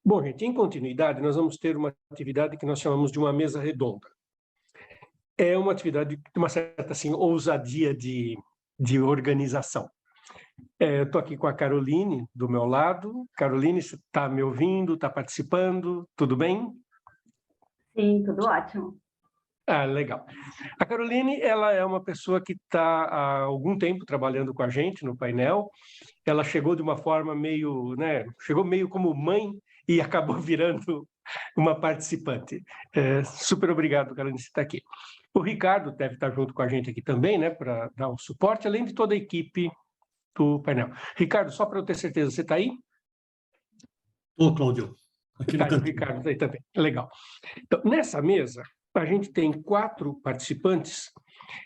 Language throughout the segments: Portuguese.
Bom, gente, em continuidade, nós vamos ter uma atividade que nós chamamos de uma mesa redonda. É uma atividade de uma certa assim, ousadia de organização. Eu estou aqui com a Caroline do meu lado. Caroline, você está me ouvindo? Está participando? Tudo bem? Sim, tudo ótimo. Ah, legal. A Caroline, ela é uma pessoa que está há algum tempo trabalhando com a gente no painel. Ela chegou de uma forma meio, né? Chegou meio como mãe e acabou virando uma participante. Super obrigado, Caroline, por estar aqui. O Ricardo deve estar junto com a gente aqui também, né, para dar o suporte, além de toda a equipe do painel. Ricardo, só para eu ter certeza, você está aí? Ô, Cláudio, aqui no Tá, o cantinho. Ricardo está aí também. Legal. Então, nessa mesa, a gente tem 4 participantes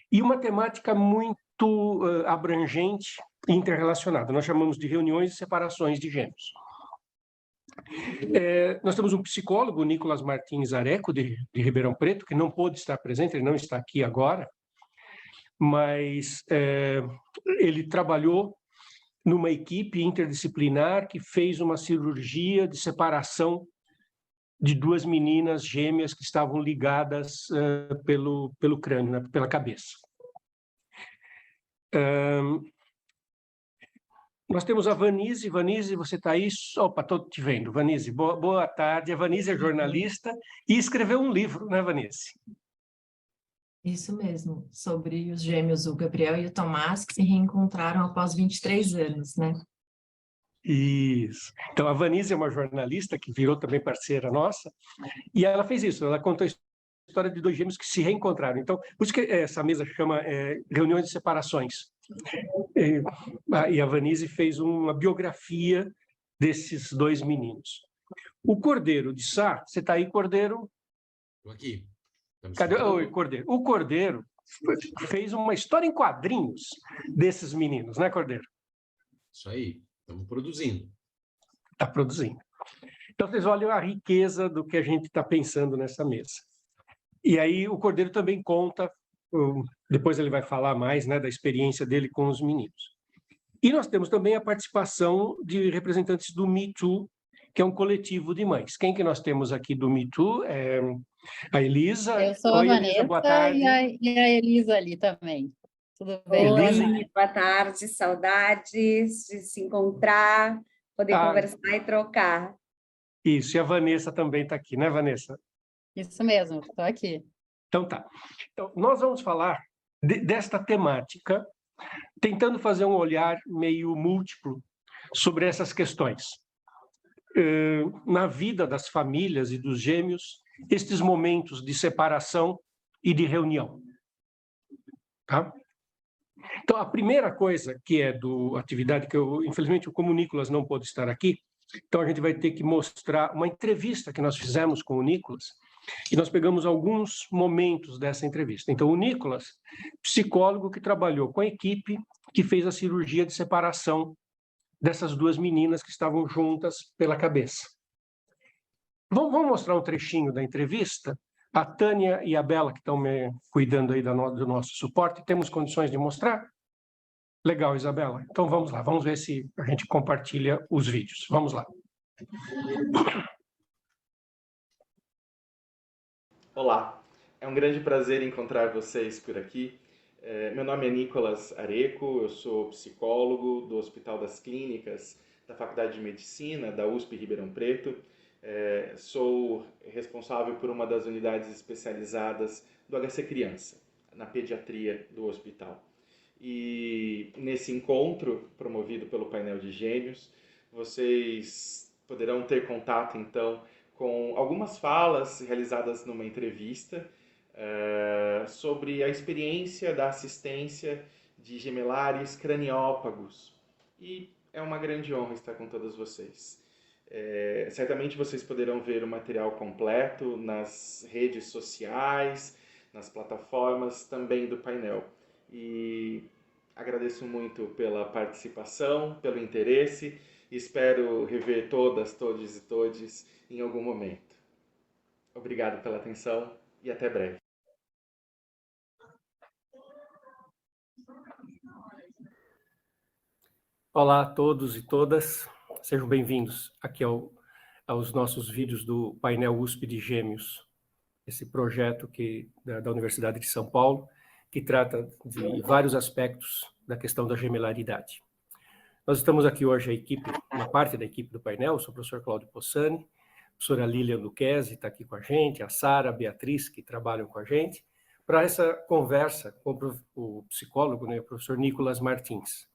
e uma temática muito abrangente e interrelacionada. Nós chamamos de reuniões e separações de gêmeos. Nós temos um psicólogo, o Nicolas Martins Areco, de Ribeirão Preto, que não pôde estar presente, ele não está aqui agora, mas ele trabalhou numa equipe interdisciplinar que fez uma cirurgia de separação de 2 meninas gêmeas que estavam ligadas pelo crânio, né, pela cabeça. Nós temos a Vanise. Vanise, você está aí? Opa, estou te vendo. Vanise, boa tarde. A Vanise é jornalista e escreveu um livro, né, Vanise? Isso mesmo, sobre os gêmeos, o Gabriel e o Tomás, que se reencontraram após 23 anos, né? Isso. Então, a Vanise é uma jornalista que virou também parceira nossa, e ela fez isso, ela contou a história de 2 gêmeos que se reencontraram. Então, por isso que essa mesa chama Reuniões de Separações. E a Vanise fez uma biografia desses 2 meninos. O Cordeiro de Sá, você está aí, Cordeiro? Estou aqui. Cadê? Oi, Cordeiro. O Cordeiro fez uma história em quadrinhos desses meninos, né, Cordeiro? Isso aí, estamos produzindo. Está produzindo. Então, vocês olham a riqueza do que a gente está pensando nessa mesa. E aí o Cordeiro também conta, depois ele vai falar mais, né, da experiência dele com os meninos. E nós temos também a participação de representantes do Me Too, que é um coletivo de mães. Quem que nós temos aqui do Me Too? A Elisa. Eu sou Oi, a Elisa, Vanessa boa tarde. e a Elisa ali também. Tudo bem? Elisa? Oi, boa tarde, saudades de se encontrar, poder conversar e trocar. Isso, e a Vanessa também está aqui, né, Vanessa? Isso mesmo, estou aqui. Então tá. Então, nós vamos falar desta temática, tentando fazer um olhar meio múltiplo sobre essas questões. Na vida das famílias e dos gêmeos, estes momentos de separação e de reunião. Tá? Então, a primeira coisa que é do atividade, que infelizmente, como o Nicolas não pôde estar aqui, então a gente vai ter que mostrar uma entrevista que nós fizemos com o Nicolas, e nós pegamos alguns momentos dessa entrevista. Então, o Nicolas, psicólogo que trabalhou com a equipe que fez a cirurgia de separação dessas 2 meninas que estavam juntas pela cabeça. Vamos mostrar um trechinho da entrevista? A Tânia e a Bela, que estão me cuidando aí do nosso suporte, temos condições de mostrar? Legal, Isabela. Então vamos lá, vamos ver se a gente compartilha os vídeos. Vamos lá. Olá, é um grande prazer encontrar vocês por aqui. Meu nome é Nicolas Areco, eu sou psicólogo do Hospital das Clínicas da Faculdade de Medicina da USP Ribeirão Preto. Sou responsável por uma das unidades especializadas do HC Criança, na pediatria do hospital. E nesse encontro, promovido pelo painel de gêmeos, vocês poderão ter contato, então, com algumas falas realizadas numa entrevista sobre a experiência da assistência de gemelares craniópagos. E é uma grande honra estar com todos vocês. Certamente vocês poderão ver o material completo nas redes sociais, nas plataformas também do painel. E agradeço muito pela participação, pelo interesse. Espero rever todas, todos e todes em algum momento. Obrigado pela atenção e até breve. Olá a todos e todas, sejam bem-vindos aqui ao aos nossos vídeos do painel USP de Gêmeos, esse projeto da Universidade de São Paulo, que trata de vários aspectos da questão da gemelaridade. Nós estamos aqui hoje, uma parte da equipe do painel, sou o professor Cláudio Possani, a professora Lilian Lucchesi está aqui com a gente, a Sara, a Beatriz, que trabalham com a gente, para essa conversa com o psicólogo, né, o professor Nicolas Martins.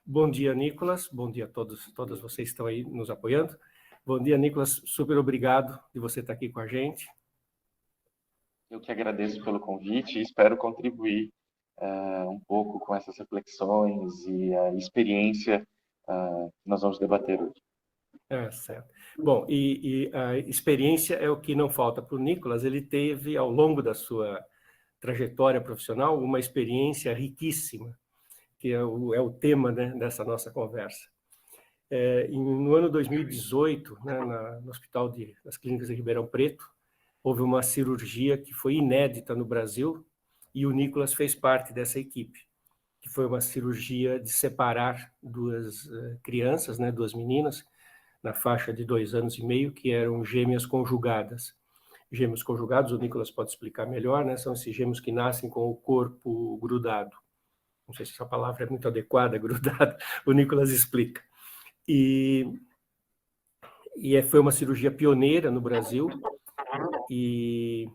Bom dia, Nicolas, bom dia a todas vocês que estão aí nos apoiando. Bom dia, Nicolas, super obrigado de você estar aqui com a gente. Eu que agradeço pelo convite e espero contribuir um pouco com essas reflexões e a experiência que nós vamos debater hoje. Certo. Bom, e a experiência é o que não falta para o Nicolas. Ele teve, ao longo da sua trajetória profissional, uma experiência riquíssima, que é o tema, né, dessa nossa conversa. No ano 2018, né, no Hospital das Clínicas de Ribeirão Preto, houve uma cirurgia que foi inédita no Brasil e o Nicolas fez parte dessa equipe, que foi uma cirurgia de separar duas crianças, né, duas meninas, na faixa de 2 anos e meio, que eram gêmeas conjugadas. Gêmeos conjugados, o Nicolas pode explicar melhor, né, são esses gêmeos que nascem com o corpo grudado. Não sei se essa palavra é muito adequada, grudado, o Nicolas explica. E foi uma cirurgia pioneira no Brasil, e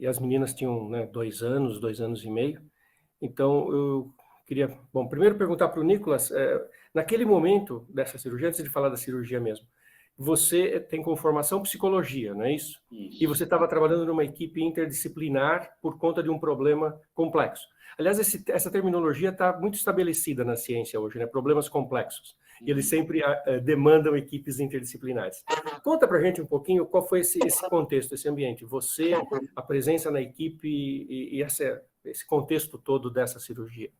as meninas tinham, né, 2 anos e meio. Então, eu queria, primeiro perguntar para o Nicolas, naquele momento dessa cirurgia, antes de falar da cirurgia mesmo, você tem como formação psicologia, não é isso? Isso. E você estava trabalhando numa equipe interdisciplinar por conta de um problema complexo. Aliás, essa terminologia está muito estabelecida na ciência hoje, né? Problemas complexos. E eles sempre demandam equipes interdisciplinares. Conta para a gente um pouquinho qual foi esse contexto, esse ambiente. Você, a presença na equipe e esse contexto todo dessa cirurgia.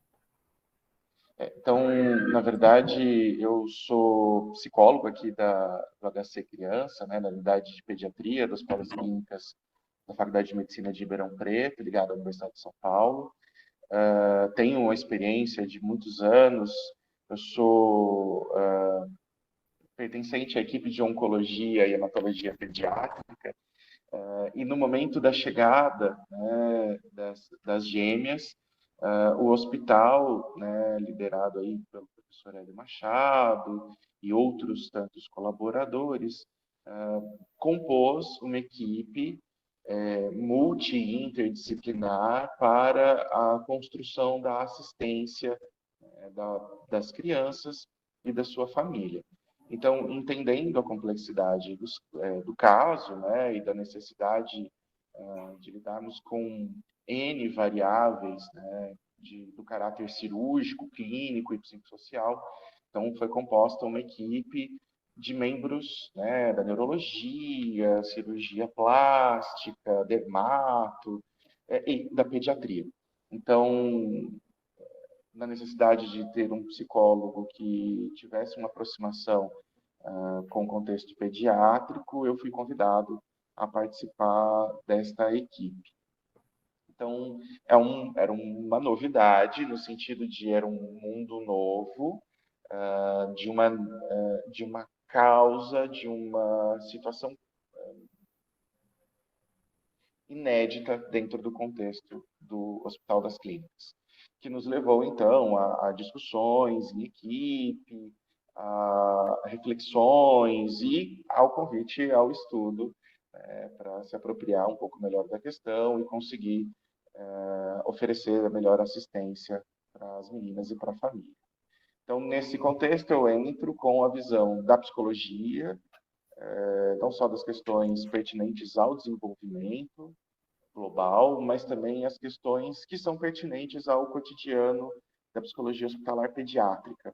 Então, na verdade, eu sou psicólogo aqui do HC Criança, né, na unidade de pediatria das Escolas Clínicas da Faculdade de Medicina de Ribeirão Preto, ligado à Universidade de São Paulo. Tenho uma experiência de muitos anos. Eu sou pertencente à equipe de oncologia e hematologia pediátrica. E no momento da chegada, né, das gêmeas, o hospital, né, liderado aí pelo professor Hélio Machado e outros tantos colaboradores, compôs uma equipe multi-interdisciplinar para a construção da assistência das crianças e da sua família. Então, entendendo a complexidade do caso, né, e da necessidade de lidarmos com N variáveis, né, do caráter cirúrgico, clínico e psicossocial, então foi composta uma equipe de membros, né, da neurologia, cirurgia plástica, dermato e da pediatria. Então, na necessidade de ter um psicólogo que tivesse uma aproximação com o contexto pediátrico, eu fui convidado a participar desta equipe. Então, era uma novidade, no sentido de era um mundo novo, de uma causa, de uma situação inédita dentro do contexto do Hospital das Clínicas, que nos levou, então, a discussões em equipe, a reflexões e ao convite ao estudo, para se apropriar um pouco melhor da questão e conseguir oferecer a melhor assistência para as meninas e para a família. Então, nesse contexto, eu entro com a visão da psicologia, não só das questões pertinentes ao desenvolvimento global, mas também as questões que são pertinentes ao cotidiano da psicologia hospitalar pediátrica.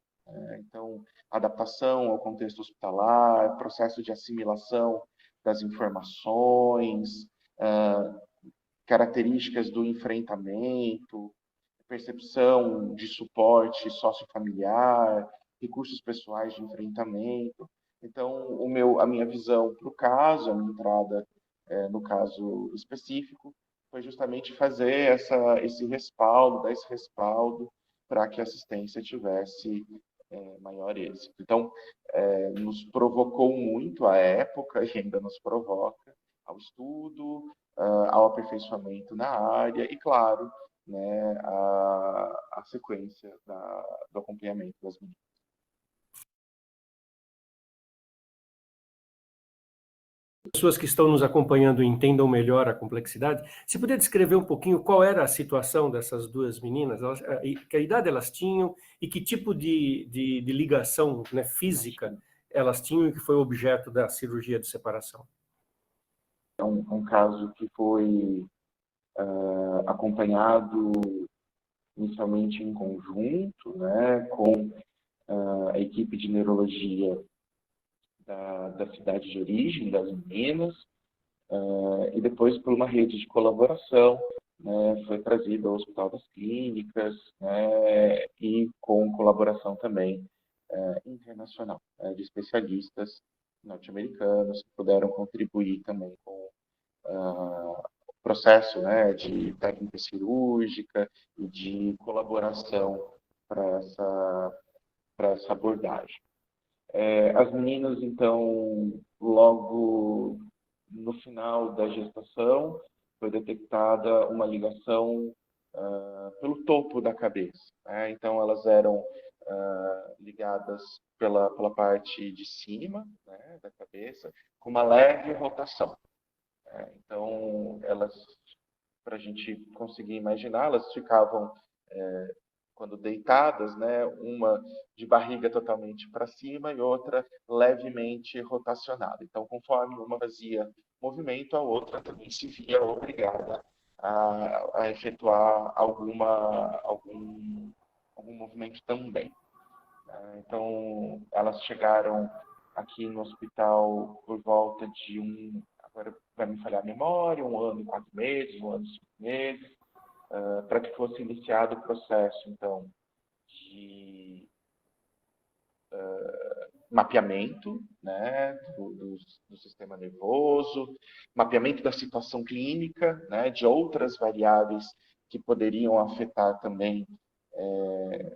Então, adaptação ao contexto hospitalar, processo de assimilação das informações, características do enfrentamento, percepção de suporte sociofamiliar, recursos pessoais de enfrentamento. Então, a minha visão para o caso, a minha entrada no caso específico, foi justamente fazer esse respaldo, dar esse respaldo para que a assistência tivesse maior êxito. Então, nos provocou muito à época, e ainda nos provoca, ao estudo, ao aperfeiçoamento na área e, claro, né, a sequência do acompanhamento das meninas. Pessoas que estão nos acompanhando entendam melhor a complexidade, se puder descrever um pouquinho qual era a situação dessas duas meninas, que a idade elas tinham e que tipo de ligação, né, física elas tinham e que foi objeto da cirurgia de separação. É um caso que foi acompanhado inicialmente em conjunto, né, com a equipe de neurologia da cidade de origem das meninas, e depois por uma rede de colaboração, né, foi trazido ao Hospital das Clínicas, né, e com colaboração também internacional, de especialistas norte-americanos que puderam contribuir também com o processo, né, de técnica cirúrgica e de colaboração para essa abordagem. As meninas, então, logo no final da gestação, foi detectada uma ligação pelo topo da cabeça, né? Então, elas eram ligadas pela parte de cima, né, da cabeça, com uma leve rotação. Então, elas, para a gente conseguir imaginar, elas ficavam quando deitadas, né, uma de barriga totalmente para cima e outra levemente rotacionada. Então, conforme uma fazia movimento, a outra também se via obrigada a efetuar algum movimento também. Então, elas chegaram aqui no hospital por volta de agora vai me falhar a memória, 1 ano e 4 meses, 1 ano e 5 meses, para que fosse iniciado o processo, então, de mapeamento, né, do sistema nervoso, mapeamento da situação clínica, né, de outras variáveis que poderiam afetar também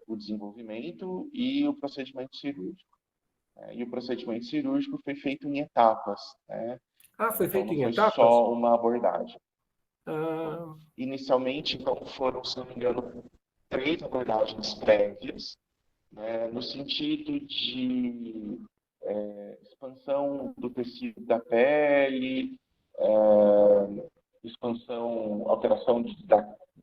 o desenvolvimento e o procedimento cirúrgico. E o procedimento cirúrgico foi feito em etapas, né? Foi feito em etapas? Não foi só uma abordagem. Ah. Inicialmente, então, foram, se não me engano, 3 abordagens prévias, né, no sentido de expansão do tecido da pele, expansão, alteração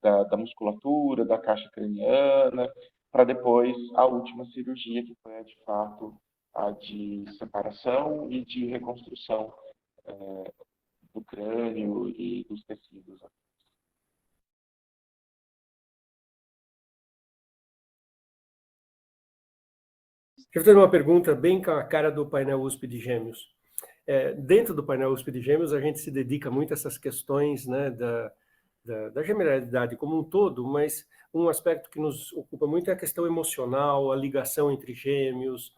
da musculatura, da caixa craniana, para depois a última cirurgia, que foi de fato a de separação e de reconstrução do crânio e dos tecidos. Deixa eu fazer uma pergunta bem com a cara do painel USP de Gêmeos. Dentro do painel USP de Gêmeos, a gente se dedica muito a essas questões, né, da gemelidade como um todo, mas um aspecto que nos ocupa muito é a questão emocional, a ligação entre gêmeos,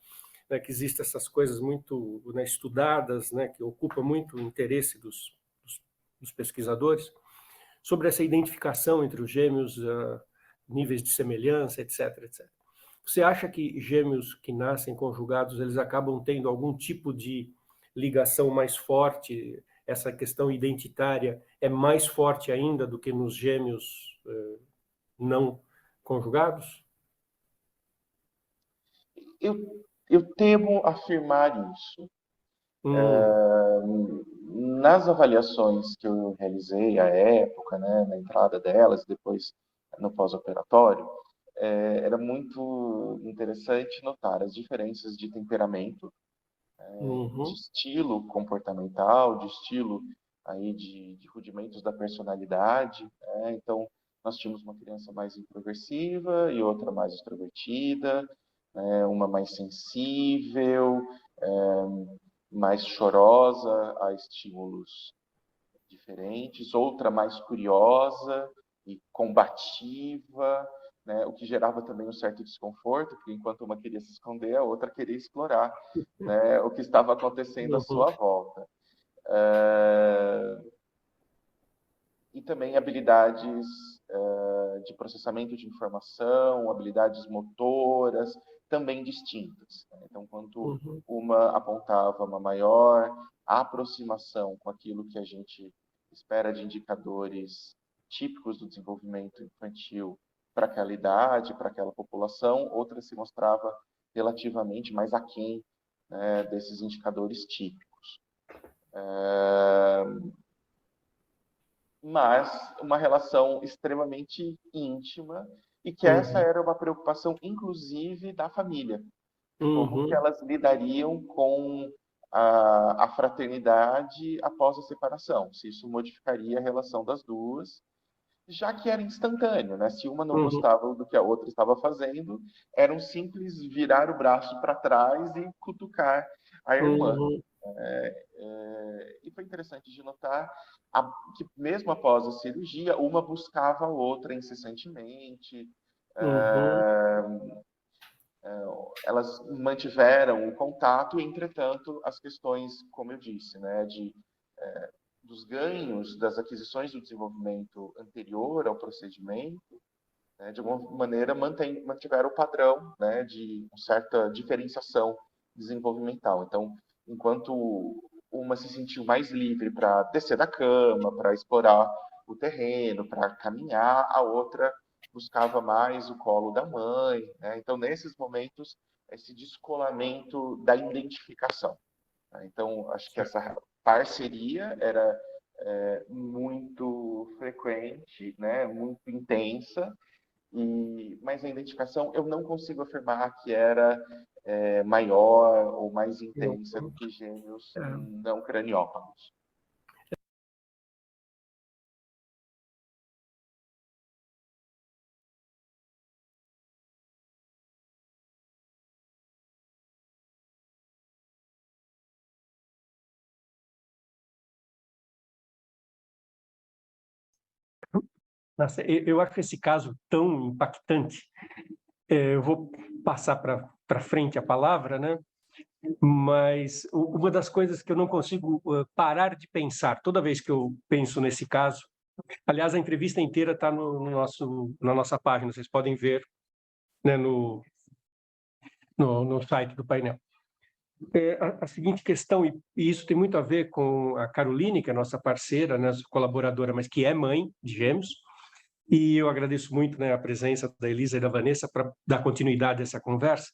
né, que existem essas coisas muito, né, estudadas, né, que ocupam muito o interesse dos pesquisadores, sobre essa identificação entre os gêmeos, níveis de semelhança, etc, etc. Você acha que gêmeos que nascem conjugados, eles acabam tendo algum tipo de ligação mais forte? Essa questão identitária é mais forte ainda do que nos gêmeos não conjugados? Eu temo afirmar isso. Nas avaliações que eu realizei à época, né, na entrada delas, depois no pós-operatório, era muito interessante notar as diferenças de temperamento, de estilo comportamental, de estilo aí de rudimentos da personalidade. Então, nós tínhamos uma criança mais introversiva e outra mais extrovertida, uma mais sensível, mais chorosa a estímulos diferentes, outra mais curiosa e combativa, né, o que gerava também um certo desconforto, porque enquanto uma queria se esconder, a outra queria explorar, né, o que estava acontecendo à sua volta. E também habilidades de processamento de informação, habilidades motoras, também distintas. Né? Então, enquanto uma apontava uma maior aproximação com aquilo que a gente espera de indicadores típicos do desenvolvimento infantil para aquela idade, para aquela população, outra se mostrava relativamente mais aquém, né, desses indicadores típicos. Mas uma relação extremamente íntima, e que essa era uma preocupação, inclusive, da família. Como que elas lidariam com a fraternidade após a separação, se isso modificaria a relação das duas, já que era instantâneo, né? Se uma não gostava do que a outra estava fazendo, era um simples virar o braço para trás e cutucar a irmã. E foi interessante de notar que, mesmo após a cirurgia, uma buscava a outra incessantemente. Elas mantiveram o contato, e, entretanto, as questões, como eu disse, né, dos ganhos das aquisições do desenvolvimento anterior ao procedimento, né, de alguma maneira mantiveram o padrão, né, de uma certa diferenciação desenvolvimental. Então, enquanto uma se sentiu mais livre para descer da cama, para explorar o terreno, para caminhar, a outra buscava mais o colo da mãe, né? Então, nesses momentos, esse descolamento da identificação. Né? Então, acho que essa parceria era muito frequente, né? Muito intensa, mas a identificação eu não consigo afirmar que era maior ou mais intensa do que gêmeos não craniópatos. Nossa, eu acho esse caso tão impactante. Eu vou passar para frente a palavra, né? Mas uma das coisas que eu não consigo parar de pensar toda vez que eu penso nesse caso, aliás, a entrevista inteira está na nossa página, vocês podem ver, né, no site do painel. A seguinte questão, e isso tem muito a ver com a Caroline, que é nossa parceira, né, colaboradora, mas que é mãe de gêmeos, e eu agradeço muito, né, a presença da Elisa e da Vanessa para dar continuidade a essa conversa.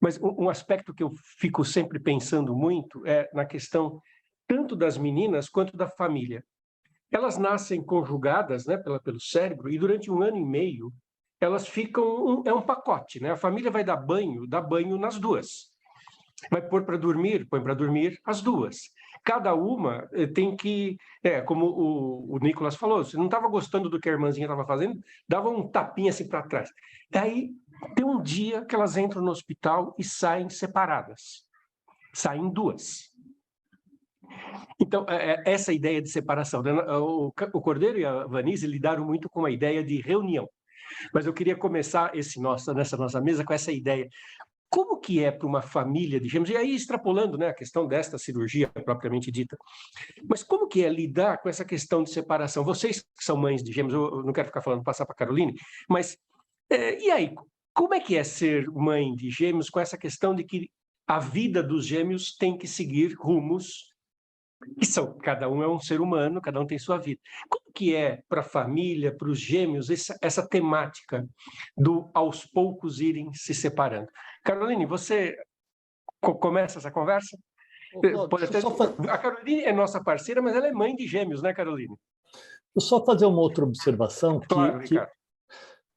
Mas um aspecto que eu fico sempre pensando muito é na questão tanto das meninas quanto da família. Elas nascem conjugadas, né, pelo cérebro, e durante 1 ano e meio elas ficam é um pacote, né? A família vai dá banho nas duas. Vai pôr para dormir, põe para dormir as duas. Cada uma tem que, como o Nicolas falou, se não estava gostando do que a irmãzinha estava fazendo, dava um tapinha assim para trás. Aí tem um dia que elas entram no hospital e saem separadas. Saem duas. Então, essa ideia de separação, né? O Cordeiro e a Vanise lidaram muito com a ideia de reunião. Mas eu queria começar nessa nossa mesa com essa ideia. Como que é para uma família de gêmeos, e aí extrapolando, né, a questão desta cirurgia propriamente dita, mas como que é lidar com essa questão de separação? Vocês que são mães de gêmeos, eu não quero ficar falando, passar para a Caroline, mas e aí, como é que é ser mãe de gêmeos com essa questão de que a vida dos gêmeos tem que seguir rumos que cada um é um ser humano, cada um tem sua vida. Como que é para a família, para os gêmeos, essa temática do aos poucos irem se separando? Caroline, você começa essa conversa? A Caroline é nossa parceira, mas ela é mãe de gêmeos, né, Caroline? Eu só fazer uma outra observação Claro, Ricardo.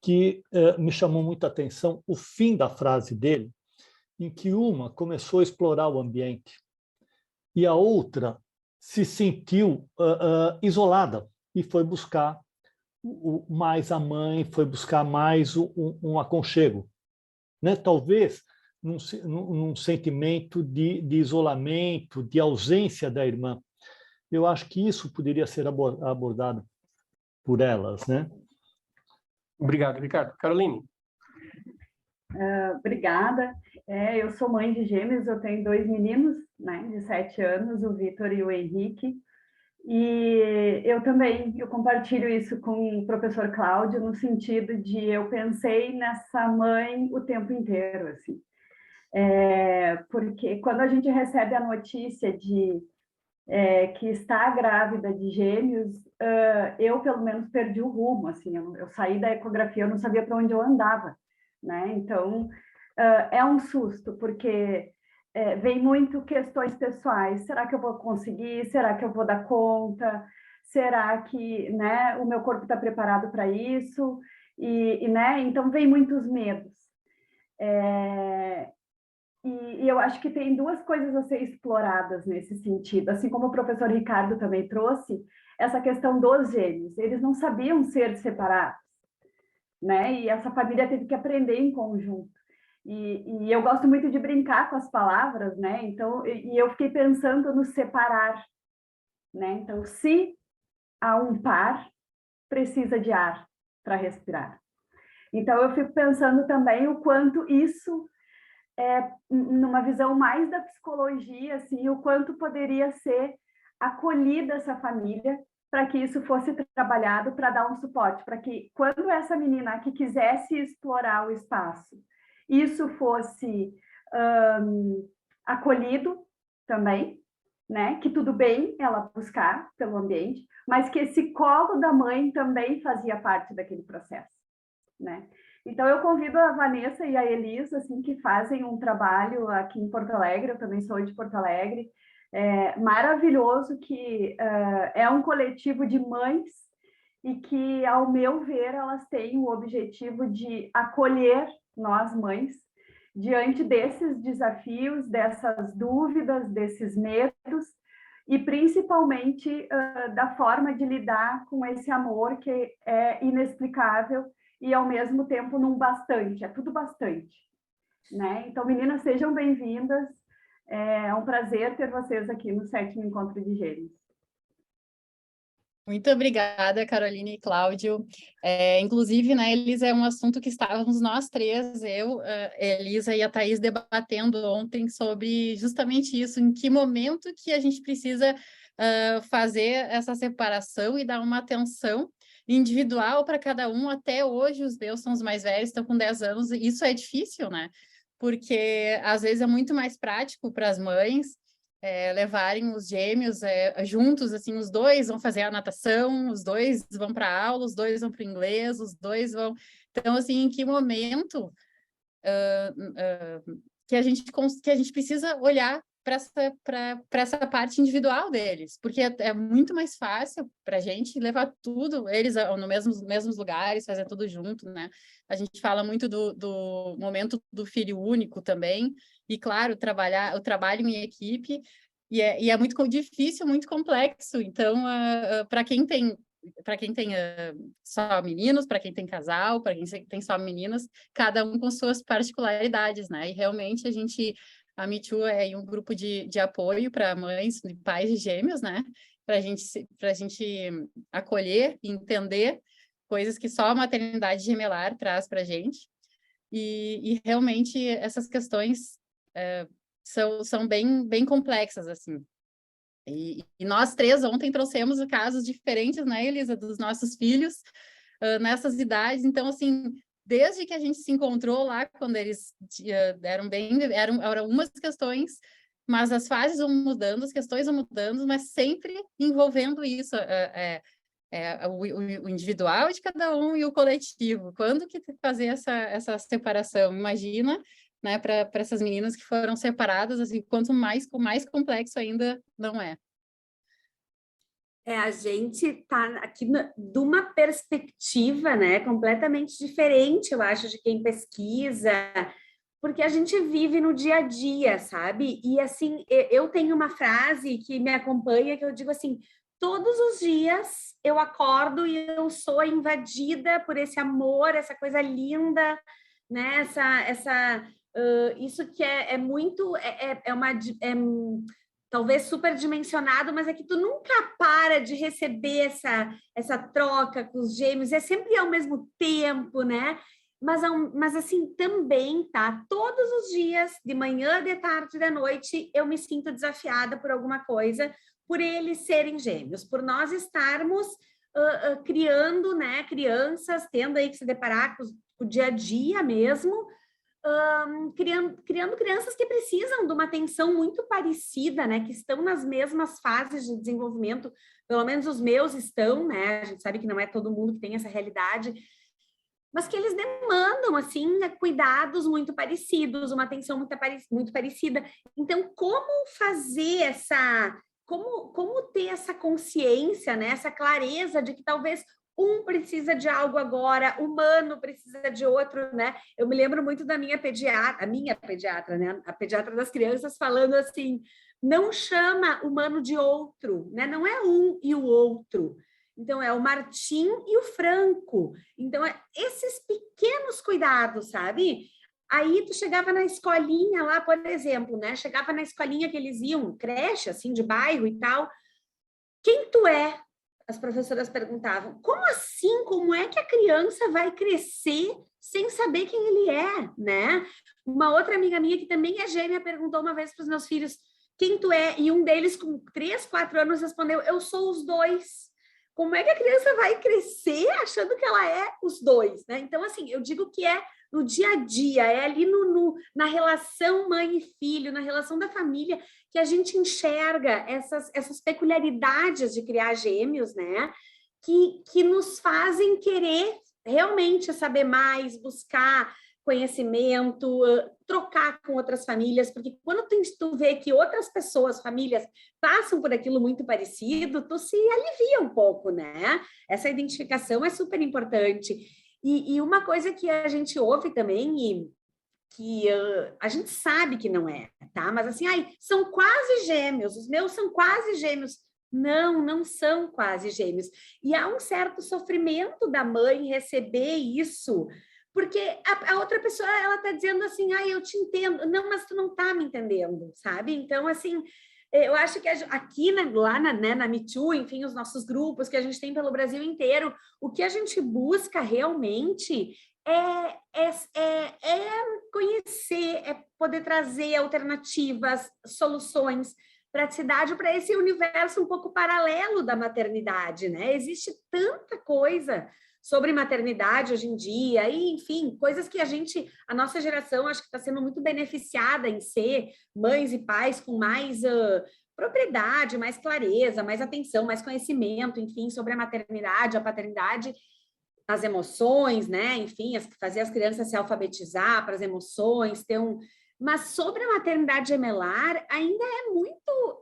que me chamou muita atenção, o fim da frase dele, em que uma começou a explorar o ambiente e a outra se sentiu isolada e foi buscar mais a mãe, foi buscar mais um aconchego, né? Talvez num sentimento de isolamento, de ausência da irmã. Eu acho que isso poderia ser abordado por elas, né? Obrigado, Ricardo. Caroline? Obrigada. Eu sou mãe de gêmeos, eu tenho 2 meninos, né, de 7 anos, o Vitor e o Henrique. E eu também, eu compartilho isso com o professor Cláudio, no sentido de eu pensei nessa mãe o tempo inteiro, assim. Porque quando a gente recebe a notícia de que está grávida de gêmeos, eu, pelo menos, perdi o rumo, assim, eu saí da ecografia, eu não sabia para onde eu andava, né? Então, é um susto, porque vem muito questões pessoais. Será que eu vou conseguir? Será que eu vou dar conta? Será que, né, o meu corpo está preparado para isso? Né, então, vem muitos medos. E eu acho que tem duas coisas a ser exploradas nesse sentido, assim como o professor Ricardo também trouxe, essa questão dos gêmeos. Eles não sabiam ser separados, né? E essa família teve que aprender em conjunto. E eu gosto muito de brincar com as palavras, né? Então, eu fiquei pensando no separar, né? Então, se há um par, precisa de ar para respirar. Então, eu fico pensando também o quanto isso numa visão mais da psicologia, assim, o quanto poderia ser acolhida essa família para que isso fosse trabalhado, para dar um suporte, para que quando essa menina que quisesse explorar o espaço, isso fosse acolhido também, né? Que tudo bem ela buscar pelo ambiente, mas que esse colo da mãe também fazia parte daquele processo, né? Então, eu convido a Vanessa e a Elisa, assim, que fazem um trabalho aqui em Porto Alegre, eu também sou de Porto Alegre, maravilhoso, que é um coletivo de mães e que, ao meu ver, elas têm o objetivo de acolher nós, mães, diante desses desafios, dessas dúvidas, desses medos, e principalmente da forma de lidar com esse amor que é inexplicável e, ao mesmo tempo, num bastante, é tudo bastante, né? Então, meninas, sejam bem-vindas, é um prazer ter vocês aqui no 7º Encontro de Gêmeos. Muito obrigada, Carolina e Cláudio. Inclusive, né, Elisa, é um assunto que estávamos nós três, eu, Elisa e a Thaís, debatendo ontem sobre justamente isso, em que momento que a gente precisa fazer essa separação e dar uma atenção individual para cada um. Até hoje, os meus são os mais velhos, estão com 10 anos, e isso é difícil, né? Porque, às vezes, é muito mais prático para as mães levarem os gêmeos juntos, assim, os dois vão fazer a natação, os dois vão para a aula, os dois vão para o inglês, os dois vão... Então, assim, em que momento que a gente precisa olhar para essa parte individual deles, porque é muito mais fácil para a gente levar tudo, eles nos mesmos lugares, fazer tudo junto, né? A gente fala muito do momento do filho único também, e claro, o trabalho em equipe, e é muito difícil, muito complexo. Então, para quem tem só meninos, para quem tem casal, para quem tem só meninas, cada um com suas particularidades, né? E realmente a Me Too é um grupo de apoio para mães e pais de gêmeos, né? Para a gente acolher e entender coisas que só a maternidade gemelar traz para a gente. E realmente essas questões são bem complexas, assim. E nós três ontem trouxemos casos diferentes, né, Elisa, dos nossos filhos nessas idades. Então, assim, desde que a gente se encontrou lá, quando eles eram umas questões, mas as fases vão mudando, as questões vão mudando, mas sempre envolvendo isso, o individual de cada um e o coletivo. Quando que fazer essa separação? Imagina, né, para essas meninas que foram separadas, assim, quanto mais complexo ainda não é. A gente está aqui de uma perspectiva, né, completamente diferente, eu acho, de quem pesquisa, porque a gente vive no dia a dia, sabe? E, assim, eu tenho uma frase que me acompanha, que eu digo assim, todos os dias eu acordo e eu sou invadida por esse amor, essa coisa linda, né? Isso que é muito... talvez superdimensionado, mas é que tu nunca para de receber essa troca com os gêmeos, é sempre ao mesmo tempo, né? mas assim, também, tá? Todos os dias, de manhã, de tarde, de noite, eu me sinto desafiada por alguma coisa, por eles serem gêmeos, por nós estarmos criando, né, crianças, tendo aí que se deparar com o dia a dia mesmo, criando crianças que precisam de uma atenção muito parecida, né, que estão nas mesmas fases de desenvolvimento, pelo menos os meus estão, né, a gente sabe que não é todo mundo que tem essa realidade, mas que eles demandam, assim, cuidados muito parecidos, uma atenção muito parecida. Então, como fazer como ter essa consciência, né, essa clareza de que talvez um precisa de algo agora, o humano precisa de outro, né? Eu me lembro muito da minha pediatra, né? A pediatra das crianças falando assim, não chama humano de outro, né? Não é um e o outro. Então, é o Martim e o Franco. Então, esses pequenos cuidados, sabe? Aí, tu chegava na escolinha lá, por exemplo, né? Chegava na escolinha que eles iam, creche, assim, de bairro e tal. Quem tu é? As professoras perguntavam. Como assim? Como é que a criança vai crescer sem saber quem ele é, né? Uma outra amiga minha, que também é gêmea, perguntou uma vez para os meus filhos, quem tu é? E um deles, com 3, 4 anos, respondeu, eu sou os dois. Como é que a criança vai crescer achando que ela é os dois, né? Então, assim, eu digo que é no dia a dia, é ali na relação mãe e filho, na relação da família, que a gente enxerga essas peculiaridades de criar gêmeos, né? Que nos fazem querer realmente saber mais, buscar conhecimento, trocar com outras famílias, porque quando tu vê que outras pessoas, famílias, passam por aquilo muito parecido, tu se alivia um pouco, né? Essa identificação é super importante. E uma coisa que a gente ouve também, que a gente sabe que não é, tá? Mas assim, são quase gêmeos, os meus são quase gêmeos. Não são quase gêmeos. E há um certo sofrimento da mãe receber isso, porque a outra pessoa, ela está dizendo assim, eu te entendo. Não, mas tu não está me entendendo, sabe? Então, assim, eu acho que aqui, lá na Me Too, enfim, os nossos grupos que a gente tem pelo Brasil inteiro, o que a gente busca realmente é conhecer, é poder trazer alternativas, soluções, praticidade para esse universo um pouco paralelo da maternidade, né? Existe tanta coisa sobre maternidade hoje em dia, e, enfim, coisas que a nossa geração, acho que está sendo muito beneficiada em ser mães e pais com mais propriedade, mais clareza, mais atenção, mais conhecimento, enfim, sobre a maternidade, a paternidade, as emoções, né? Enfim, fazer as crianças se alfabetizar para as emoções, mas sobre a maternidade gemelar ainda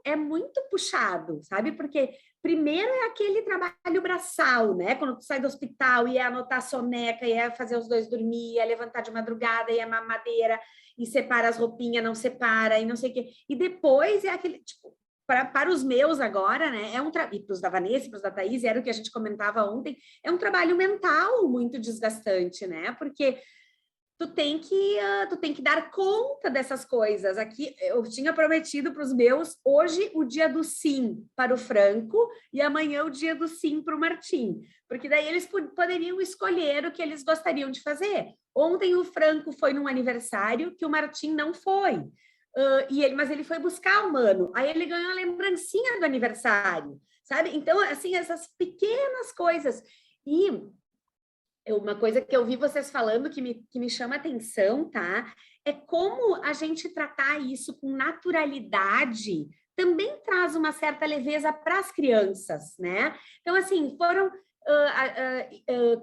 é muito puxado, sabe? Porque primeiro é aquele trabalho braçal, né? Quando tu sai do hospital e é anotar soneca, e é fazer os dois dormir, é levantar de madrugada, e é mamadeira, e separa as roupinhas, não separa, e não sei o quê. E depois é aquele, tipo, para os meus agora, né? E para os da Vanessa e para os da Thaís, era o que a gente comentava ontem, é um trabalho mental muito desgastante, né? Porque tu tem que dar conta dessas coisas. Aqui, eu tinha prometido para os meus, hoje o dia do sim para o Franco e amanhã o dia do sim para o Martim, porque daí eles poderiam escolher o que eles gostariam de fazer. Ontem o Franco foi num aniversário que o Martim não foi, mas ele foi buscar o mano, aí ele ganhou a lembrancinha do aniversário, sabe? Então, assim, essas pequenas coisas. E uma coisa que eu vi vocês falando que me chama atenção, tá? É como a gente tratar isso com naturalidade também traz uma certa leveza para as crianças, né? Então, assim, foram...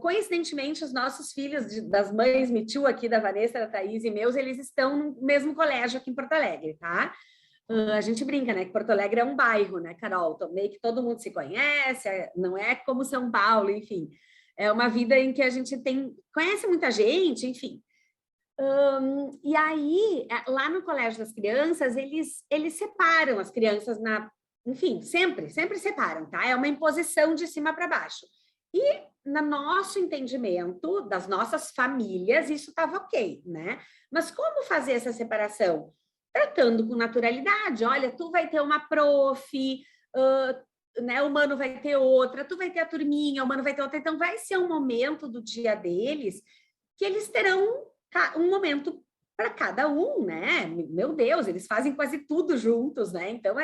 coincidentemente, os nossos filhos das mães Me Too aqui, da Vanessa, da Thaís e meus, eles estão no mesmo colégio aqui em Porto Alegre, tá? A gente brinca, né? Que Porto Alegre é um bairro, né, Carol? Então, meio que todo mundo se conhece, não é como São Paulo, enfim... É uma vida em que a gente conhece muita gente, enfim. E aí, lá no Colégio das Crianças, eles separam as crianças enfim, sempre separam, tá? É uma imposição de cima para baixo. E, no nosso entendimento, das nossas famílias, isso estava ok, né? Mas como fazer essa separação? Tratando com naturalidade. Olha, tu vai ter uma prof... né, o mano vai ter outra, tu vai ter a turminha, o mano vai ter outra, então vai ser um momento do dia deles que eles terão um momento para cada um, né? Meu Deus, eles fazem quase tudo juntos, né? Então,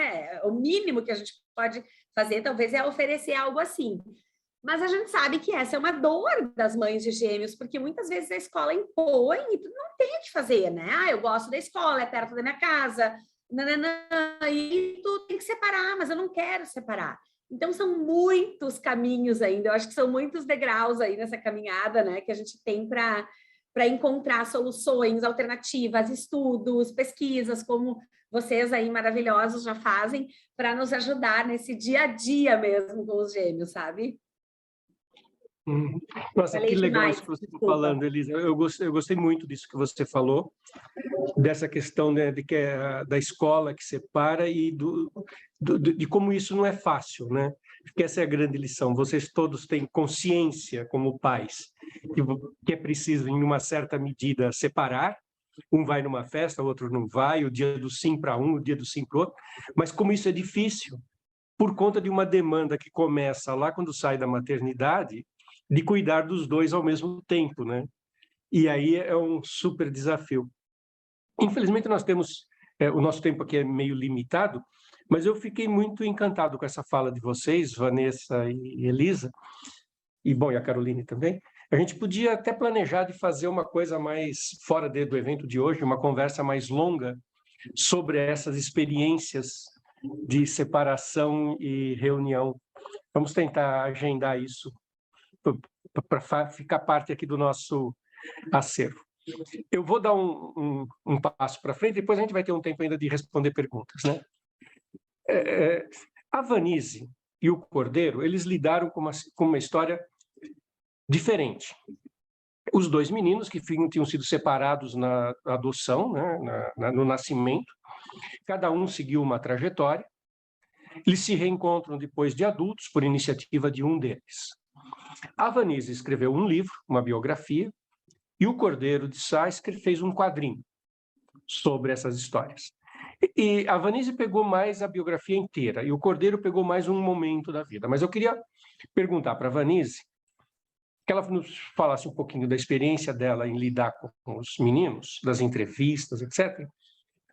o mínimo que a gente pode fazer, talvez, é oferecer algo assim. Mas a gente sabe que essa é uma dor das mães de gêmeos, porque muitas vezes a escola impõe e tu não tem o que fazer, né? Eu gosto da escola, é perto da minha casa, e tu tem que separar, mas eu não quero separar. Então, são muitos caminhos ainda, eu acho que são muitos degraus aí nessa caminhada, né, que a gente tem para encontrar soluções, alternativas, estudos, pesquisas, como vocês aí maravilhosos já fazem, para nos ajudar nesse dia a dia mesmo com os gêmeos, sabe? Nossa, Falei que legal demais, isso que você está desculpa. falando, Elisa. Eu gostei muito disso que você falou, dessa questão, né, de que da escola que separa e de como isso não é fácil, né? Porque essa é a grande lição. Vocês todos têm consciência, como pais, que é preciso, em uma certa medida, separar. Um vai numa festa, o outro não vai, o dia do sim para um, o dia do sim para o outro. Mas como isso é difícil, por conta de uma demanda que começa lá quando sai da maternidade, de cuidar dos dois ao mesmo tempo, né? E aí é um super desafio. Infelizmente, nós temos... o nosso tempo aqui é meio limitado, mas eu fiquei muito encantado com essa fala de vocês, Vanessa e Elisa, e, bom, e a Caroline também. A gente podia até planejar de fazer uma coisa mais fora do evento de hoje, uma conversa mais longa sobre essas experiências de separação e reunião. Vamos tentar agendar isso para ficar parte aqui do nosso acervo. Eu vou dar um passo para frente, depois a gente vai ter um tempo ainda de responder perguntas, né? A Vanise e o Cordeiro, eles lidaram com uma história diferente. Os dois meninos que tinham sido separados na adoção, né, no nascimento, cada um seguiu uma trajetória, eles se reencontram depois de adultos por iniciativa de um deles. A Vanise escreveu um livro, uma biografia, e o Cordeiro de Sá fez um quadrinho sobre essas histórias. E a Vanise pegou mais a biografia inteira, e o Cordeiro pegou mais um momento da vida. Mas eu queria perguntar para a Vanise que ela nos falasse um pouquinho da experiência dela em lidar com os meninos, das entrevistas, etc.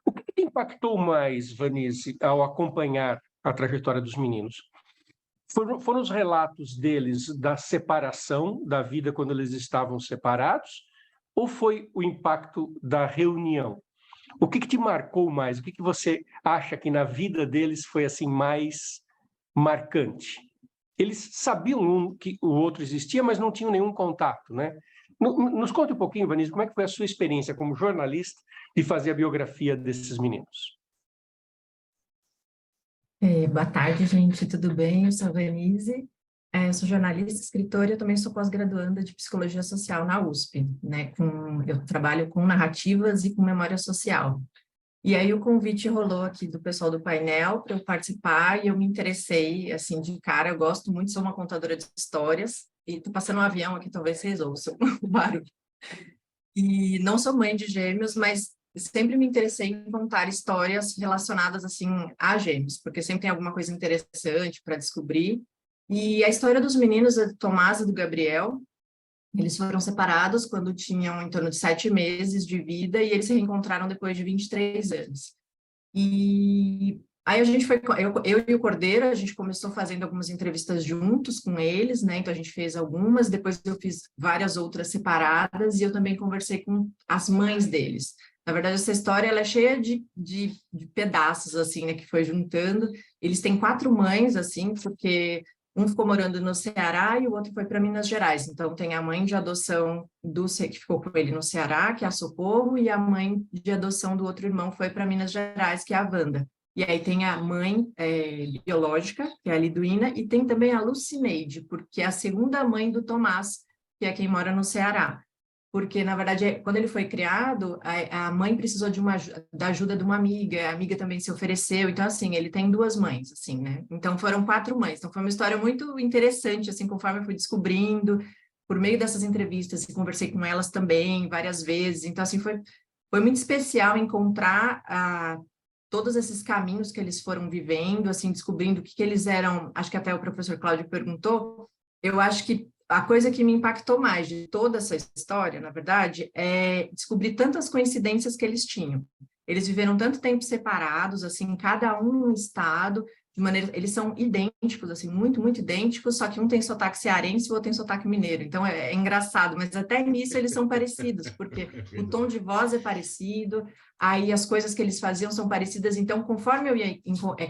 O que te impactou mais, Vanise, ao acompanhar a trajetória dos meninos? Foram os relatos deles da separação, da vida quando eles estavam separados, ou foi o impacto da reunião? O que te marcou mais? O que você acha que na vida deles foi assim mais marcante? Eles sabiam que o outro existia, mas não tinham nenhum contato, né? Nos conta um pouquinho, Vanise, como é que foi a sua experiência como jornalista de fazer a biografia desses meninos? Boa tarde, gente, tudo bem? Eu sou a Vanise, eu sou jornalista, escritora e eu também sou pós-graduanda de Psicologia Social na USP, né? Eu trabalho com narrativas e com memória social. E aí o convite rolou aqui do pessoal do painel para eu participar e eu me interessei, assim, de cara, eu gosto muito, sou uma contadora de histórias e tô passando um avião aqui, talvez vocês ouçam o barulho. E não sou mãe de gêmeos, mas sempre me interessei em contar histórias relacionadas, assim, a gêmeos, porque sempre tem alguma coisa interessante para descobrir. E a história dos meninos, do Tomás e do Gabriel, eles foram separados quando tinham em torno de 7 meses de vida e eles se reencontraram depois de 23 anos. E aí a gente foi, eu e o Cordeiro, a gente começou fazendo algumas entrevistas juntos com eles, né? Então a gente fez algumas, depois eu fiz várias outras separadas e eu também conversei com as mães deles. Na verdade, essa história ela é cheia de pedaços, assim, né? Que foi juntando. Eles têm 4 mães, assim, porque um ficou morando no Ceará e o outro foi para Minas Gerais. Então, tem a mãe de adoção que ficou com ele no Ceará, que é a Socorro, e a mãe de adoção do outro irmão foi para Minas Gerais, que é a Wanda. E aí tem a mãe biológica, que é a Liduína, e tem também a Lucineide, porque é a segunda mãe do Tomás, que é quem mora no Ceará. Porque, na verdade, quando ele foi criado, a mãe precisou da ajuda de uma amiga, a amiga também se ofereceu, então, assim, ele tem 2 mães, assim, né? Então, foram 4 mães, então foi uma história muito interessante, assim, conforme eu fui descobrindo, por meio dessas entrevistas, e conversei com elas também, várias vezes, então, assim, foi muito especial encontrar todos esses caminhos que eles foram vivendo, assim, descobrindo o que eles eram, acho que até o professor Cláudio perguntou, eu acho que a coisa que me impactou mais de toda essa história, na verdade, é descobrir tantas coincidências que eles tinham. Eles viveram tanto tempo separados, assim, cada um num estado, de maneira, eles são idênticos, assim, muito, muito idênticos, só que um tem sotaque cearense e o outro tem sotaque mineiro. Então, é engraçado, mas até nisso eles são parecidos, porque o tom de voz é parecido, aí as coisas que eles faziam são parecidas. Então, conforme eu ia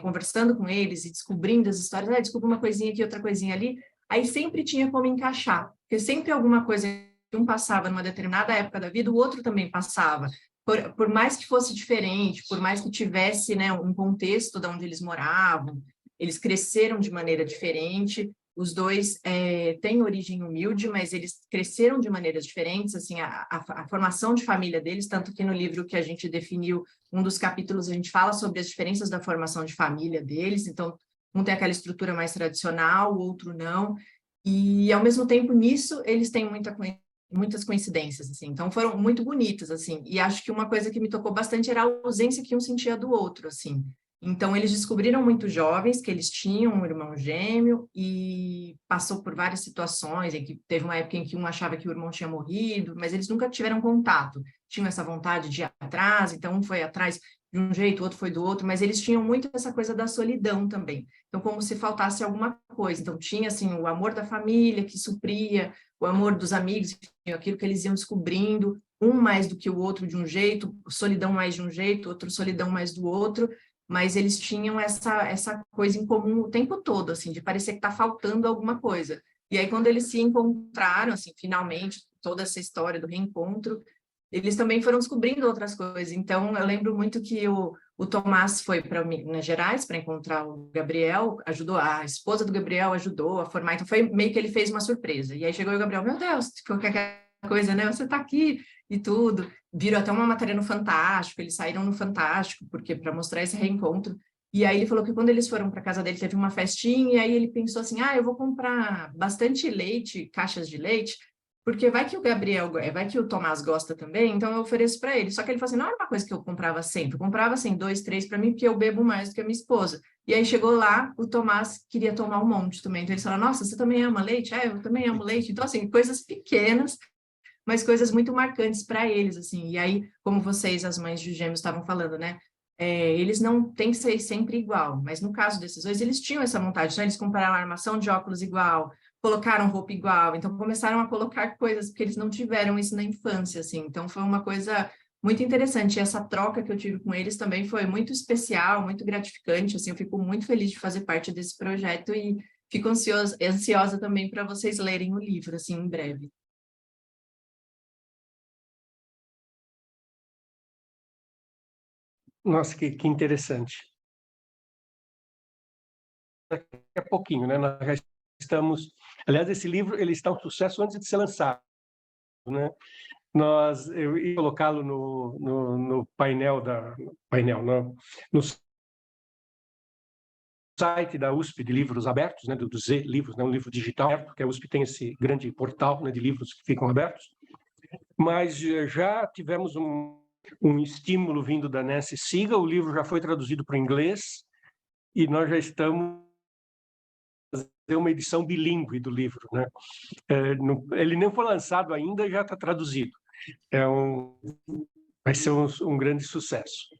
conversando com eles e descobrindo as histórias, descobri uma coisinha aqui, outra coisinha ali, aí sempre tinha como encaixar, porque sempre alguma coisa que um passava numa determinada época da vida, o outro também passava. Por mais que fosse diferente, por mais que tivesse, né, um contexto de onde eles moravam, eles cresceram de maneira diferente, os dois têm origem humilde, mas eles cresceram de maneiras diferentes, assim, a formação de família deles, tanto que no livro que a gente definiu, um dos capítulos a gente fala sobre as diferenças da formação de família deles, então um tem aquela estrutura mais tradicional, o outro não, e ao mesmo tempo nisso eles têm muitas coincidências, assim, então foram muito bonitas, assim, e acho que uma coisa que me tocou bastante era a ausência que um sentia do outro, assim, então eles descobriram muito jovens que eles tinham um irmão gêmeo e passou por várias situações, em que teve uma época em que um achava que o irmão tinha morrido, mas eles nunca tiveram contato, tinham essa vontade de ir atrás, então um foi atrás de um jeito, o outro foi do outro, mas eles tinham muito essa coisa da solidão também, então como se faltasse alguma coisa, então tinha, assim, o amor da família que supria, o amor dos amigos, aquilo que eles iam descobrindo, um mais do que o outro de um jeito, solidão mais de um jeito, outro solidão mais do outro, mas eles tinham essa coisa em comum o tempo todo, assim, de parecer que está faltando alguma coisa. E aí, quando eles se encontraram, assim, finalmente, toda essa história do reencontro, eles também foram descobrindo outras coisas. Então, eu lembro muito que o Tomás foi para Minas Gerais para encontrar o Gabriel, ajudou, a esposa do Gabriel ajudou a formar, então foi meio que ele fez uma surpresa. E aí chegou o Gabriel, meu Deus, qualquer coisa, né? Você está aqui e tudo. Viram até uma matéria no Fantástico, eles saíram no Fantástico, porque para mostrar esse reencontro. E aí ele falou que quando eles foram para casa dele, teve uma festinha, e aí ele pensou assim, eu vou comprar bastante leite, caixas de leite, porque vai que o Gabriel, vai que o Tomás gosta também, então eu ofereço para ele. Só que ele falou assim, não era uma coisa que eu comprava sempre, eu comprava assim, 2, 3 para mim, porque eu bebo mais do que a minha esposa. E aí chegou lá, o Tomás queria tomar um monte também. Então eles falaram, nossa, você também ama leite? Eu também amo leite. Então, assim, coisas pequenas, mas coisas muito marcantes para eles, assim. E aí, como vocês, as mães de gêmeos, estavam falando, né? Eles não têm que ser sempre igual, mas no caso desses dois, eles tinham essa vontade, né? Eles compraram a armação de óculos igual, colocaram roupa igual, então começaram a colocar coisas, porque eles não tiveram isso na infância, assim. Então foi uma coisa muito interessante. E essa troca que eu tive com eles também foi muito especial, muito gratificante, assim. Eu fico muito feliz de fazer parte desse projeto e fico ansiosa também para vocês lerem o livro, assim, em breve. Nossa, que interessante. Daqui a pouquinho, né? Nós já estamos... Aliás, esse livro ele está um sucesso antes de ser lançado, né? Eu ia colocá-lo no painel no site da USP de livros abertos, né? Do Z Livros, né? Um livro digital, porque a USP tem esse grande portal, né, de livros que ficam abertos. Mas já tivemos um estímulo vindo da Nancy Siga, o livro já foi traduzido para o inglês e nós já estamos fazendo uma edição bilíngue do livro, né? Ele nem foi lançado ainda e já está traduzido. Vai ser um grande sucesso.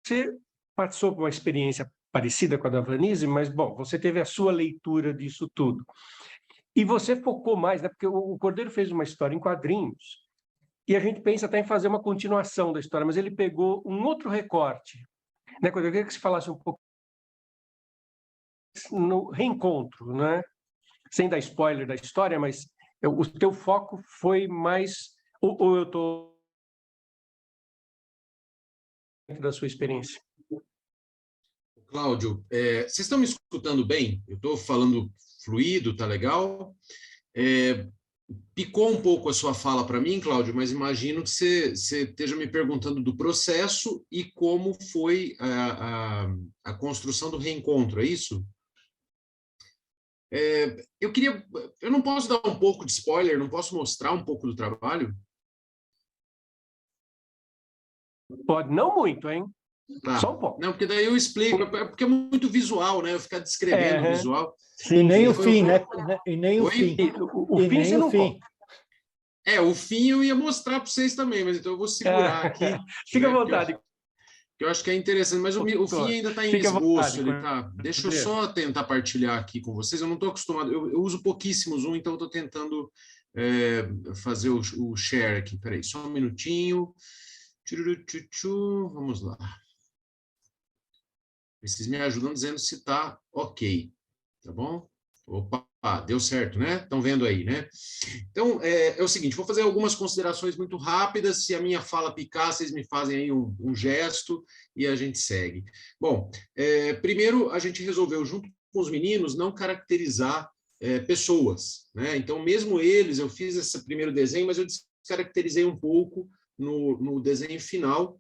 Você passou por uma experiência parecida com a da Vanise, mas, bom, você teve a sua leitura disso tudo. E você focou mais, né? Porque o Cordeiro fez uma história em quadrinhos e a gente pensa até em fazer uma continuação da história, mas ele pegou um outro recorte, né? Quando eu queria que você falasse um pouco no reencontro, né? Sem dar spoiler da história, mas o teu foco foi mais... Ou eu estou da sua experiência? Cláudio, vocês estão me escutando bem? Eu estou falando fluido, tá legal? Picou um pouco a sua fala para mim, Cláudio, mas imagino que você esteja me perguntando do processo e como foi a construção do reencontro, é isso? Eu não posso dar um pouco de spoiler, não posso mostrar um pouco do trabalho? Pode, não muito, hein? Tá. Só um pouco. Não, porque daí eu explico, porque é muito visual, né? Eu ficar descrevendo o visual. Sim, e nem o fim, né? E nem o fim. O fim você não conta. O fim eu ia mostrar para vocês também, mas então eu vou segurar aqui. Fica à vontade. Eu acho que é interessante, mas o fim ainda está em esboço. Ele tá... Deixa eu só tentar partilhar aqui com vocês. Eu não estou acostumado, eu uso pouquíssimo Zoom, então eu estou tentando fazer o share aqui. Espera aí, só um minutinho. Vamos lá. Vocês me ajudam dizendo se está ok, tá bom? Opa, deu certo, né? Estão vendo aí, né? Então, é o seguinte, vou fazer algumas considerações muito rápidas. Se a minha fala picar, vocês me fazem aí um gesto e a gente segue. Bom, primeiro a gente resolveu, junto com os meninos, não caracterizar pessoas, né? Então, mesmo eles, eu fiz esse primeiro desenho, mas eu descaracterizei um pouco no desenho final,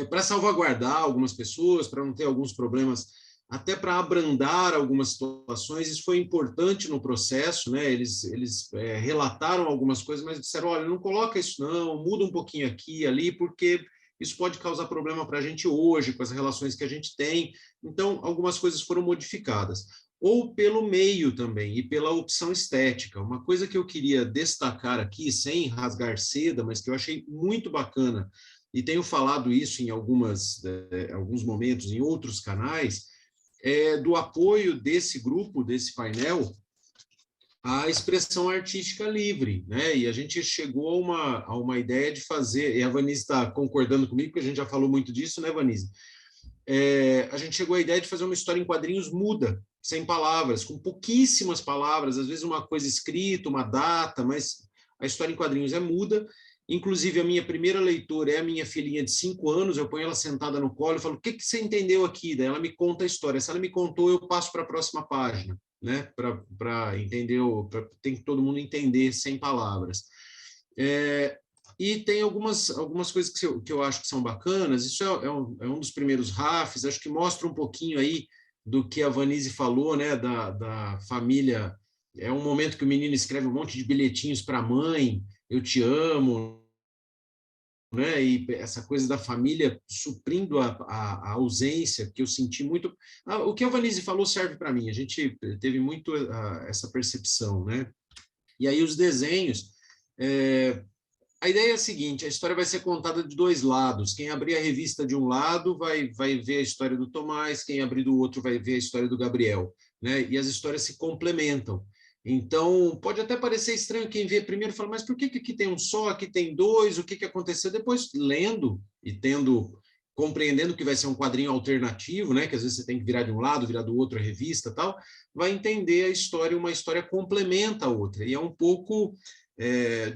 para salvaguardar algumas pessoas, para não ter alguns problemas, até para abrandar algumas situações. Isso foi importante no processo, né? Eles relataram algumas coisas, mas disseram, olha, não coloca isso não, muda um pouquinho aqui, ali, porque isso pode causar problema para a gente hoje, com as relações que a gente tem. Então, algumas coisas foram modificadas. Ou pelo meio também, e pela opção estética. Uma coisa que eu queria destacar aqui, sem rasgar seda, mas que eu achei muito bacana, e tenho falado isso em alguns momentos, em outros canais, do apoio desse grupo, desse painel, à expressão artística livre, né? E a gente chegou a uma ideia de fazer, e a Vanise está concordando comigo, porque a gente já falou muito disso, né, Vanise? A gente chegou à ideia de fazer uma história em quadrinhos muda, sem palavras, com pouquíssimas palavras, às vezes uma coisa escrita, uma data, mas a história em quadrinhos é muda. Inclusive, a minha primeira leitora é a minha filhinha de 5 anos, eu ponho ela sentada no colo e falo, o que você entendeu aqui? Daí ela me conta a história. Se ela me contou, eu passo para a próxima página, né? Para entender, tem que todo mundo entender sem palavras. E tem algumas coisas que eu acho que são bacanas. Isso é um dos primeiros RAFs, acho que mostra um pouquinho aí do que a Vanise falou, né? Da família. É um momento que o menino escreve um monte de bilhetinhos para a mãe, eu te amo, né? E essa coisa da família suprindo a ausência, que eu senti muito. O que a Vanise falou serve para mim, a gente teve muito essa percepção, né? E aí os desenhos, a ideia é a seguinte, a história vai ser contada de 2 lados, quem abrir a revista de um lado vai ver a história do Tomás, quem abrir do outro vai ver a história do Gabriel, né? E as histórias se complementam. Então, pode até parecer estranho quem vê primeiro fala, mas por que aqui tem um só, aqui tem 2, o que aconteceu? Depois, lendo e compreendendo que vai ser um quadrinho alternativo, né? Que às vezes você tem que virar de um lado, virar do outro a revista e tal, vai entender a história, uma história complementa a outra. E é um pouco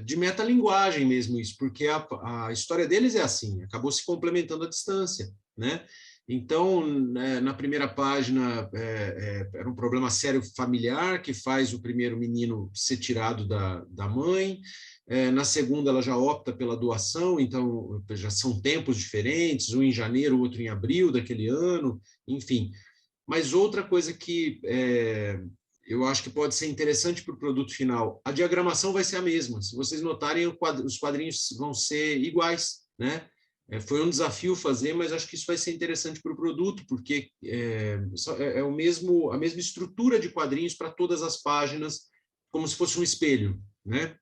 de metalinguagem mesmo isso, porque a história deles é assim, acabou se complementando à distância, né? Então, na primeira página, era um problema sério familiar, que faz o primeiro menino ser tirado da mãe. Na segunda, ela já opta pela doação, então já são tempos diferentes, um em janeiro, o outro em abril daquele ano, enfim. Mas outra coisa que eu acho que pode ser interessante para o produto final, a diagramação vai ser a mesma. Se vocês notarem, os quadrinhos vão ser iguais, né? Foi um desafio fazer, mas acho que isso vai ser interessante para o produto, porque a mesma estrutura de quadrinhos para todas as páginas, como se fosse um espelho, né?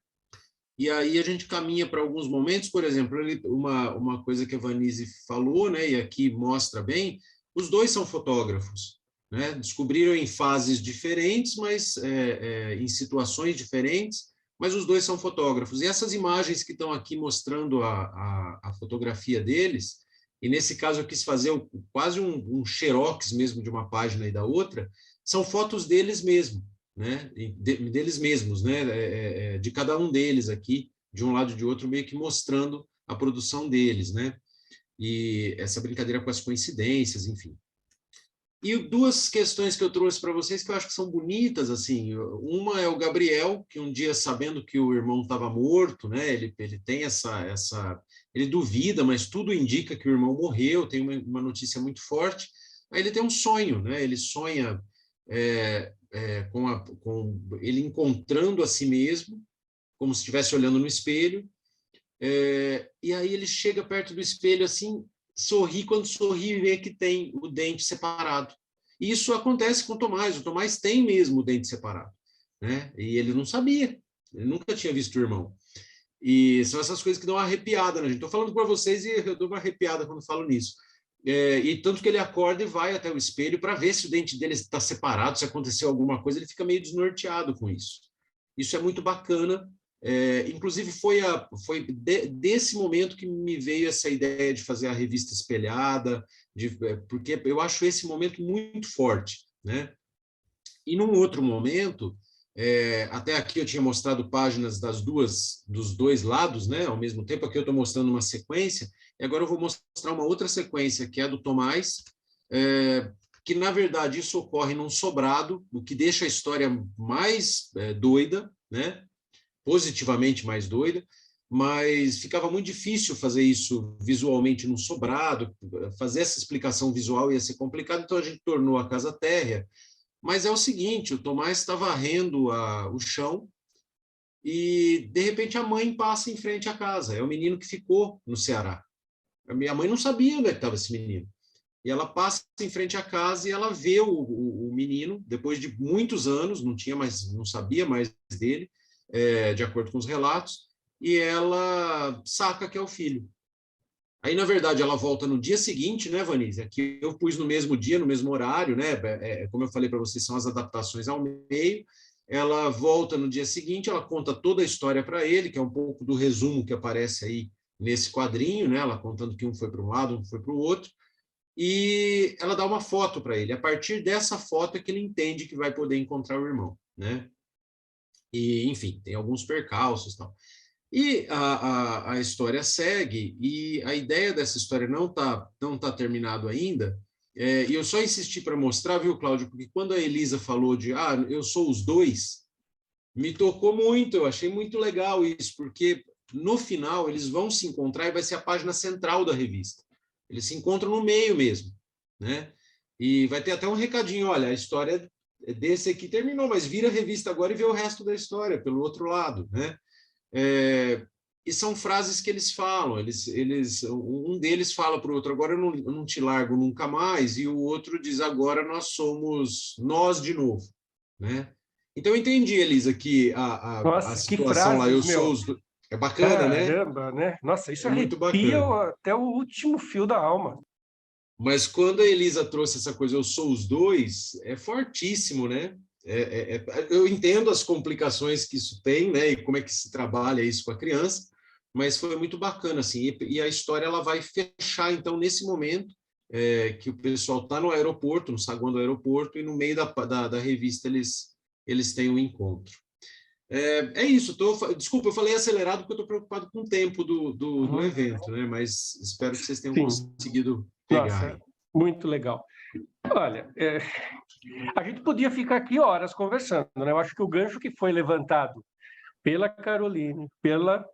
E aí a gente caminha para alguns momentos, por exemplo, uma coisa que a Vanise falou, né, e aqui mostra bem, os 2 são fotógrafos, né? Descobriram em fases diferentes, mas em situações diferentes, mas os 2 são fotógrafos. E essas imagens que estão aqui mostrando a fotografia deles, e nesse caso eu quis fazer quase um xerox mesmo de uma página e da outra, são fotos deles mesmo, né? Deles mesmos, né? De cada um deles aqui, de um lado e de outro, meio que mostrando a produção deles, né? E essa brincadeira com as coincidências, enfim. E 2 questões que eu trouxe para vocês que eu acho que são bonitas, assim, uma é o Gabriel, que um dia, sabendo que o irmão estava morto, né, ele tem ele duvida, mas tudo indica que o irmão morreu, tem uma notícia muito forte, aí ele tem um sonho, né, ele sonha com ele encontrando a si mesmo, como se estivesse olhando no espelho, e aí ele chega perto do espelho, assim, sorrir quando sorri e vê que tem o dente separado. E isso acontece com o Tomás tem mesmo o dente separado, né? E ele não sabia, ele nunca tinha visto o irmão. E são essas coisas que dão uma arrepiada, né, gente? Estou falando para vocês e eu dou uma arrepiada quando falo nisso. E tanto que ele acorda e vai até o espelho para ver se o dente dele está separado, se aconteceu alguma coisa, ele fica meio desnorteado com isso. Isso é muito bacana. Inclusive, foi desse momento que me veio essa ideia de fazer a revista espelhada, porque eu acho esse momento muito forte, né? E num outro momento, até aqui eu tinha mostrado páginas dos dois lados, né? Ao mesmo tempo, aqui eu estou mostrando uma sequência, e agora eu vou mostrar uma outra sequência, que é a do Tomás, que, na verdade, isso ocorre num sobrado, o que deixa a história mais doida, né? Positivamente mais doida, mas ficava muito difícil fazer isso visualmente num sobrado, fazer essa explicação visual ia ser complicado, então a gente tornou a casa térrea. Mas é o seguinte, o Tomás está varrendo o chão e, de repente, a mãe passa em frente à casa. É o menino que ficou no Ceará. A minha mãe não sabia onde estava esse menino. E ela passa em frente à casa e ela vê o menino, depois de muitos anos, não sabia mais dele, de acordo com os relatos, e ela saca que é o filho. Aí, na verdade, ela volta no dia seguinte, né, Vanise? Aqui eu pus no mesmo dia, no mesmo horário, né? Como eu falei para vocês, são as adaptações ao meio. Ela volta no dia seguinte, ela conta toda a história para ele, que é um pouco do resumo que aparece aí nesse quadrinho, né? Ela contando que um foi para um lado, um foi para o outro. E ela dá uma foto para ele. A partir dessa foto é que ele entende que vai poder encontrar o irmão, né? E, enfim, tem alguns percalços e tal. E a história segue, e a ideia dessa história não tá terminado ainda, e eu só insisti para mostrar, viu, Cláudio, porque quando a Elisa falou de eu sou os dois, me tocou muito, eu achei muito legal isso, porque no final eles vão se encontrar e vai ser a página central da revista. Eles se encontram no meio mesmo, né? E vai ter até um recadinho, olha, a história desse aqui terminou, mas vira a revista agora e vê o resto da história, pelo outro lado, né? E são frases que eles falam, um deles fala para o outro, agora eu não te largo nunca mais, e o outro diz, agora nós somos nós de novo, né? Então eu entendi, Elisa, que Nossa, a situação lá, eu sou os... É bacana, caramba, né? Nossa, isso muito arrepia bacana. até o último fio da alma. Mas quando a Elisa trouxe essa coisa, eu sou os dois, é fortíssimo, né? Eu entendo as complicações que isso tem, né? E como é que se trabalha isso com a criança, mas foi muito bacana, assim. E a história ela vai fechar, então, nesse momento que o pessoal está no aeroporto, no saguão do aeroporto, e no meio da revista eles têm um encontro. É isso. Desculpa, eu falei acelerado porque eu estou preocupado com o tempo do evento, né? Mas espero que vocês tenham conseguido pegar. Nossa, aí. muito legal. Olha, a gente podia ficar aqui horas conversando, né? Eu acho que o gancho que foi levantado pela Caroline, pela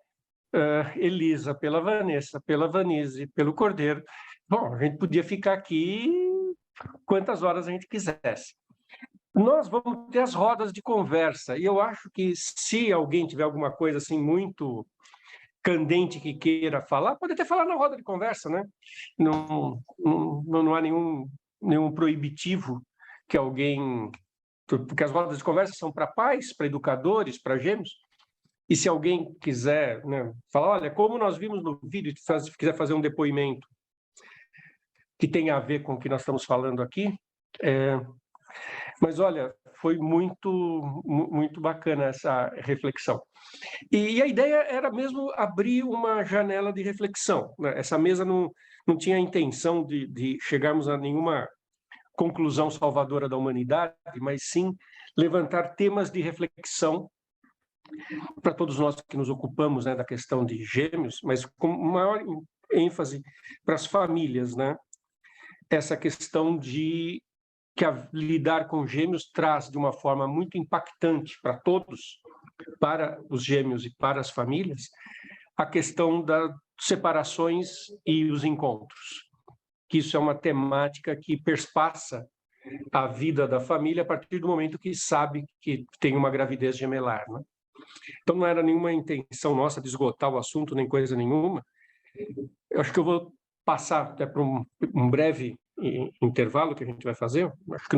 Elisa, pela Vanessa, pela Vanise, pelo Cordeiro, bom, a gente podia ficar aqui quantas horas a gente quisesse. Nós vamos ter as rodas de conversa, e eu acho que se alguém tiver alguma coisa assim muito candente que queira falar, pode até falar na roda de conversa, né? Não há nenhum proibitivo que alguém... Porque as rodas de conversa são para pais, para educadores, para gêmeos, e se alguém quiser, né, falar, olha, como nós vimos no vídeo, quiser fazer um depoimento que tenha a ver com o que nós estamos falando aqui, mas olha, foi muito bacana essa reflexão. E a ideia era mesmo abrir uma janela de reflexão, né? Essa mesa não tinha a intenção de chegarmos a nenhuma conclusão salvadora da humanidade, mas sim levantar temas de reflexão para todos nós que nos ocupamos, né, da questão de gêmeos, mas com maior ênfase para as famílias, né? Essa questão de que lidar com gêmeos traz de uma forma muito impactante para todos, para os gêmeos e para as famílias, a questão das separações e os encontros. Que isso é uma temática que perspassa a vida da família a partir do momento que sabe que tem uma gravidez gemelar, né? Então não era nenhuma intenção nossa de esgotar o assunto, nem coisa nenhuma. Eu acho que eu vou passar até para um breve intervalo que a gente vai fazer, acho que